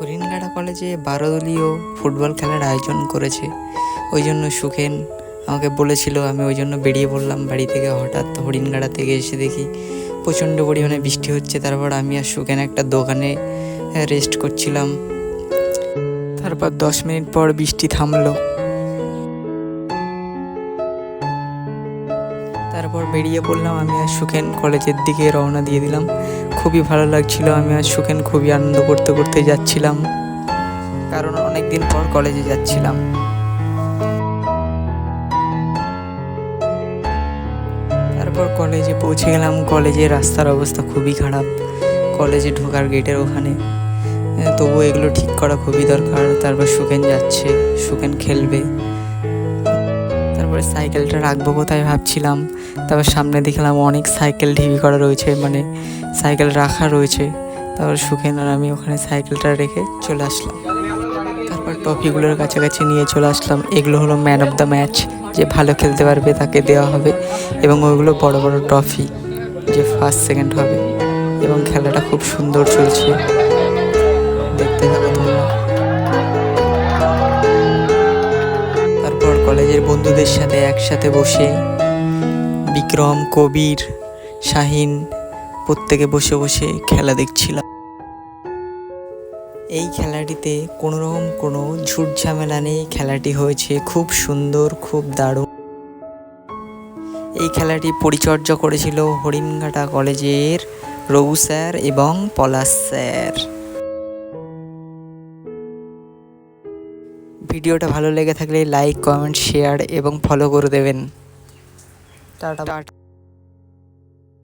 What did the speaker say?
হরিণঘাটা কলেজে 12 দলীয় ফুটবল খেলার আয়োজন করেছে। ওই জন্য সুখেন আমাকে বলেছিল, আমি ওই জন্য বেরিয়ে পড়লাম বাড়ি থেকে। হঠাৎ হরিণঘাটা থেকে এসে দেখি প্রচণ্ড পরিমাণে বৃষ্টি হচ্ছে। তারপর আমি আর সুখেন একটা দোকানে রেস্ট করছিলাম। তারপর 10 মিনিট পর বৃষ্টি থামলো। তারপর বেরিয়ে পড়লাম আমি আর সুখেন, কলেজের দিকে রওনা দিয়ে দিলাম। খুবই ভালো লাগছিল, আমি আর সুখেন খুবই আনন্দ করতে করতে যাচ্ছিলাম, কারণ অনেক দিন পর কলেজে যাচ্ছিলাম। তারপর কলেজে পৌঁছে গেলাম। কলেজের রাস্তার অবস্থা খুবই খারাপ, কলেজে ঢোকার গেটের ওখানে। তবুও এগুলো ঠিক করা খুবই দরকার। তারপর সুখেন যাচ্ছে, সুখেন খেলবে। তারপরে সাইকেলটা রাখবো কোথায় ভাবছিলাম। তারপর সামনে দেখলাম অনেক সাইকেল ঢিবি করা রয়েছে, মানে সাইকেল রাখা রয়েছে। তারপর সুখেন আর আমি ওখানে সাইকেলটা রেখে চলে আসলাম। তারপর ট্রফিগুলোর কাছাকাছি নিয়ে চলে আসলাম। এগুলো হলো ম্যান অফ দ্য ম্যাচ, যে ভালো খেলতে পারবে তাকে দেওয়া হবে। এবং ওইগুলো বড় বড় ট্রফি, যে ফার্স্ট সেকেন্ড হবে। এবং খেলাটা খুব সুন্দর চলছে, দেখতে থাকো তোমরা। তারপর কলেজের বন্ধুদের সাথে একসাথে বসে বিক্রম, কবির, শাহিন প্রত্যেকে বসে বসে খেলা দেখছিলাম। এই খেলাটিতে কোনোরকম কোনো ঝুট ঝামেলা নেই, খেলাটি হয়েছে খুব সুন্দর, খুব দারুণ। এই খেলাটি পরিচর্যা করেছিল হরিণঘাটা কলেজের রঘু স্যার এবং পলাশ স্যার। ভিডিওটা ভালো লেগে থাকলে লাইক, কমেন্ট, শেয়ার এবং ফলো করে দেবেন। টাটা।